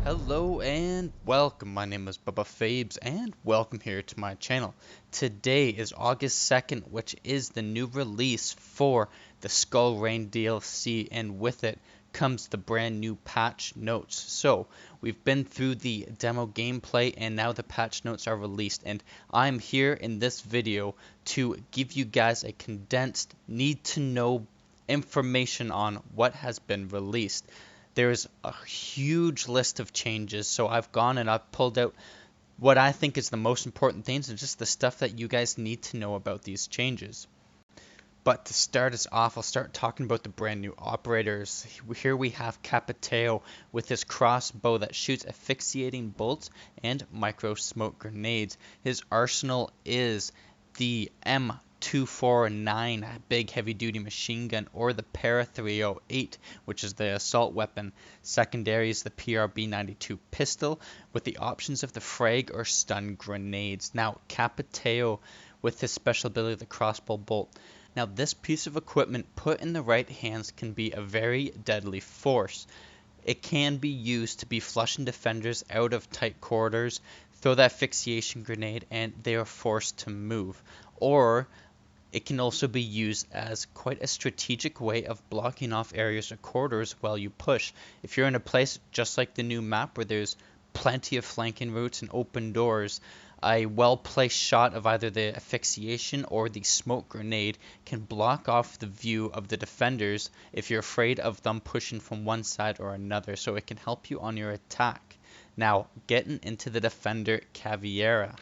Hello and welcome. My name is Bubba Fabes and welcome here to my channel. Today is August 2nd, which is the new release for the Skull Rain DLC, and with it comes the brand new patch notes. So we've been through the demo gameplay and now the patch notes are released, and I'm here in this video to give you guys a condensed need to know information on what has been released. There's a huge list of changes, so I've gone and I've pulled out what I think is the most important things and just the stuff that you guys need to know about these changes. But to start us off, I'll start talking about the brand new operators. Here we have Capiteo with his crossbow that shoots asphyxiating bolts and micro smoke grenades. His arsenal is the M249 big heavy duty machine gun, or the Para 308, which is the assault weapon. Secondary is the PRB92 pistol with the options of the frag or stun grenades. Now Capiteo with his special ability, the crossbow bolt. Now this piece of equipment put in the right hands can be a very deadly force. It can be used to be flushing defenders out of tight corridors, throw that asphyxiation grenade, and they are forced to move. Or it can also be used as quite a strategic way of blocking off areas or corridors while you push. If you're in a place just like the new map where there's plenty of flanking routes and open doors, a well-placed shot of either the asphyxiation or the smoke grenade can block off the view of the defenders if you're afraid of them pushing from one side or another, so it can help you on your attack. Now, getting into the defender, Caveira.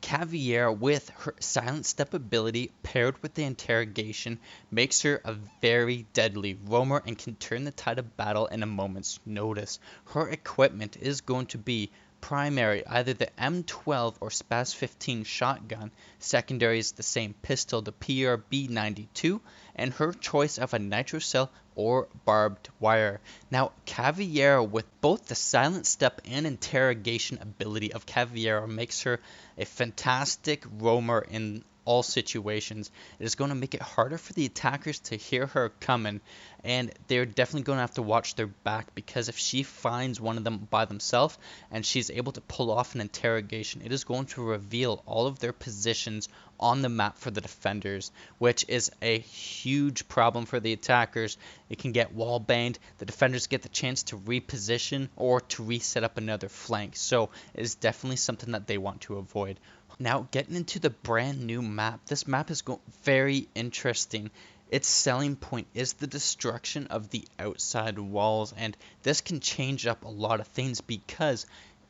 Caveira, with her silent step ability paired with the interrogation, makes her a very deadly roamer and can turn the tide of battle in a moment's notice. Her equipment is going to be primary, either the M12 or Spaz 15 shotgun. Secondary is the same pistol, the PRB92, and her choice of a nitro cell or barbed wire. Now Caveira, with both the silent step and interrogation ability of Caveira, makes her a fantastic roamer in all situations. It is going to make it harder for the attackers to hear her coming, and they're definitely going to have to watch their back, because if she finds one of them by themselves and she's able to pull off an interrogation, it is going to reveal all of their positions on the map for the defenders, which is a huge problem for the attackers. It can get wall banged, the defenders get the chance to reposition or to reset up another flank, so it is definitely something that they want to avoid. Now getting into the brand new map, this map is very interesting. Its selling point is the destruction of the outside walls, and this can change up a lot of things, because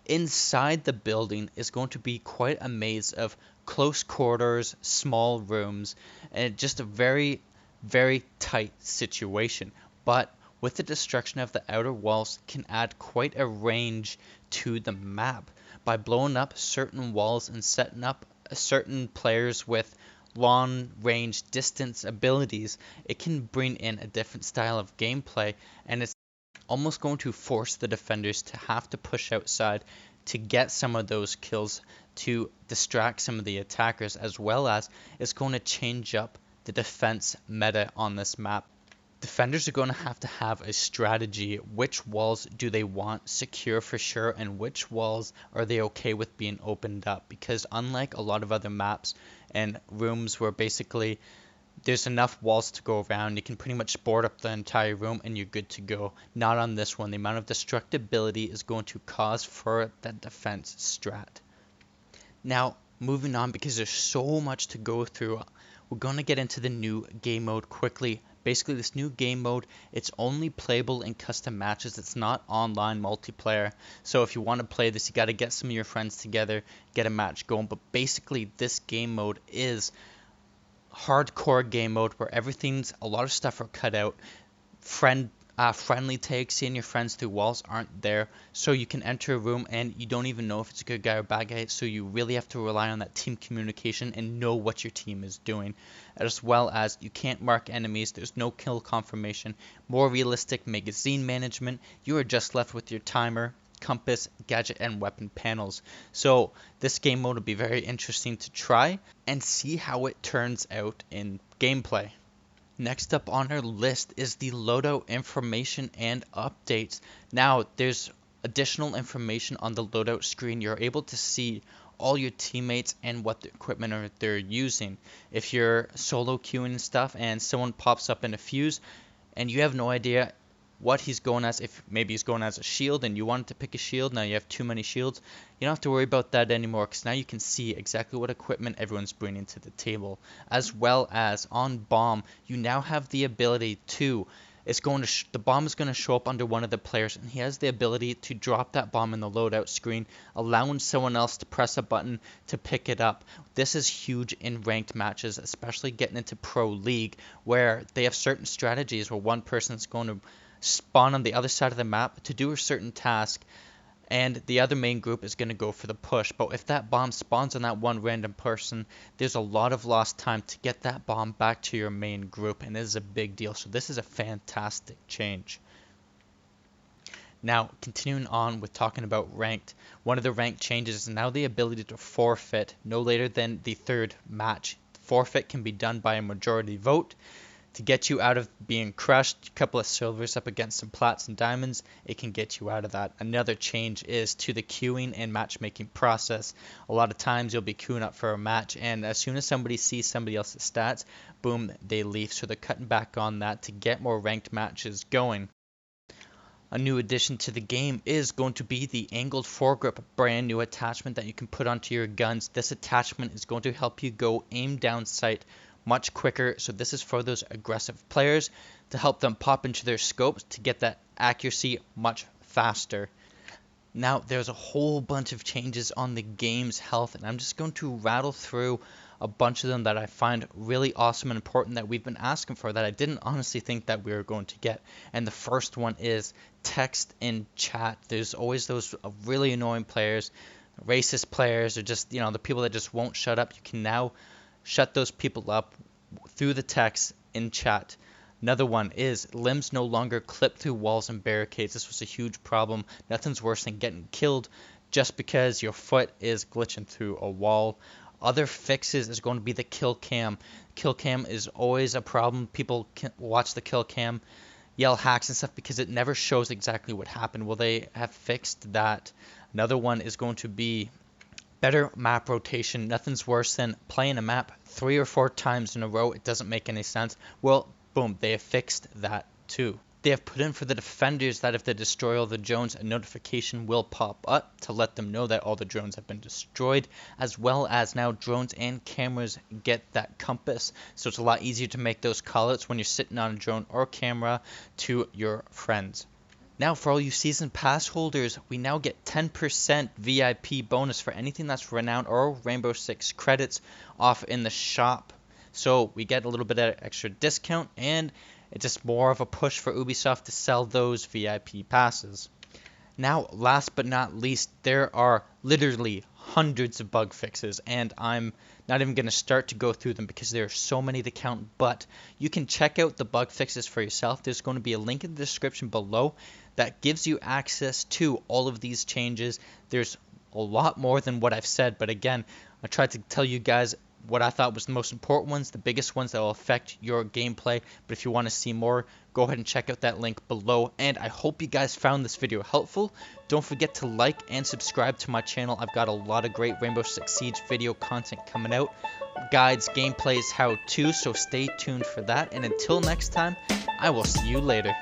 inside the building is going to be quite a maze of close quarters, small rooms, and just a very, very tight situation. But with the destruction of the outer walls can add quite a range to the map. By blowing up certain walls and setting up certain players with long range distance abilities, it can bring in a different style of gameplay, and it's almost going to force the defenders to have to push outside to get some of those kills to distract some of the attackers, as well as it's going to change up the defense meta on this map. Defenders are going to have a strategy. Which walls do they want secure for sure, and which walls are they okay with being opened up? Because unlike a lot of other maps and rooms where basically there's enough walls to go around, you can pretty much board up the entire room and you're good to go. Not on this one. The amount of destructibility is going to cause for that defense strat. Now moving on, because there's so much to go through, we're going to get into the new game mode quickly. Basically, this new game mode, it's only playable in custom matches. It's not online multiplayer. So if you want to play this, you got to get some of your friends together, get a match going. But basically, this game mode is hardcore game mode where a lot of stuff are cut out. Friendly tags, seeing your friends through walls aren't there, so you can enter a room and you don't even know if it's a good guy or bad guy, so you really have to rely on that team communication and know what your team is doing, as well as you can't mark enemies, there's no kill confirmation, more realistic magazine management, you are just left with your timer, compass, gadget, and weapon panels. So this game mode will be very interesting to try and see how it turns out in gameplay. Next up on our list is the Loadout information and updates. Now, there's additional information on the loadout screen. You're able to see all your teammates and what the equipment they're using. If you're solo queuing and stuff and someone pops up in a fuse and you have no idea what he's going as, if maybe he's going as a shield and you wanted to pick a shield, now you have too many shields, you don't have to worry about that anymore, because now you can see exactly what equipment everyone's bringing to the table. As well as on bomb, you now have the ability to, the bomb is going to show up under one of the players, and he has the ability to drop that bomb in the loadout screen, allowing someone else to press a button to pick it up. This is huge in ranked matches, especially getting into Pro League, where they have certain strategies where one person is going to spawn on the other side of the map to do a certain task, and the other main group is going to go for the push. But if that bomb spawns on that one random person, there's a lot of lost time to get that bomb back to your main group, and it is a big deal. So this is a fantastic change. Now, continuing on with talking about ranked, one of the ranked changes is now the ability to forfeit no later than the third match. Forfeit can be done by a majority vote. To get you out of being crushed, a couple of silvers up against some plats and diamonds, it can get you out of that. Another change is to the queuing and matchmaking process. A lot of times you'll be queuing up for a match, and as soon as somebody sees somebody else's stats, boom, they leave. So they're cutting back on that to get more ranked matches going. A new addition to the game is going to be the angled foregrip, a brand new attachment that you can put onto your guns. This attachment is going to help you go aim down sight much quicker. So this is for those aggressive players to help them pop into their scopes to get that accuracy much faster. Now, there's a whole bunch of changes on the game's health, and I'm just going to rattle through a bunch of them that I find really awesome and important that we've been asking for, that I didn't honestly think that we were going to get. And the first one is text in chat. There's always those really annoying players, racist players, or just, the people that just won't shut up. You can now shut those people up through the text in chat. Another one is limbs no longer clip through walls and barricades. This was a huge problem. Nothing's worse than getting killed just because your foot is glitching through a wall. Other fixes is going to be the kill cam. Kill cam is always a problem. People can watch the kill cam, yell hacks and stuff because it never shows exactly what happened. Well, they have fixed that. Another one is going to be better map rotation. Nothing's worse than playing a map 3 or 4 times in a row. It doesn't make any sense. Well, boom, they have fixed that too. They have put in for the defenders that if they destroy all the drones, a notification will pop up to let them know that all the drones have been destroyed, as well as now drones and cameras get that compass, so it's a lot easier to make those callouts when you're sitting on a drone or camera to your friends. Now, for all you season pass holders, we now get 10% VIP bonus for anything that's Renown or Rainbow Six credits off in the shop. So we get a little bit of extra discount, and it's just more of a push for Ubisoft to sell those VIP passes. Now, last but not least, there are literally hundreds of bug fixes, and I'm not even going to start to go through them because there are so many to count, but you can check out the bug fixes for yourself. There's going to be a link in the description below that gives you access to all of these changes. There's a lot more than what I've said, but again, I tried to tell you guys what I thought was the most important ones, the biggest ones that will affect your gameplay. But if you want to see more, go ahead and check out that link below. And I hope you guys found this video helpful. Don't forget to like and subscribe to my channel. I've got a lot of great Rainbow Six Siege video content coming out. Guides, gameplays, how-to, so stay tuned for that. And until next time, I will see you later.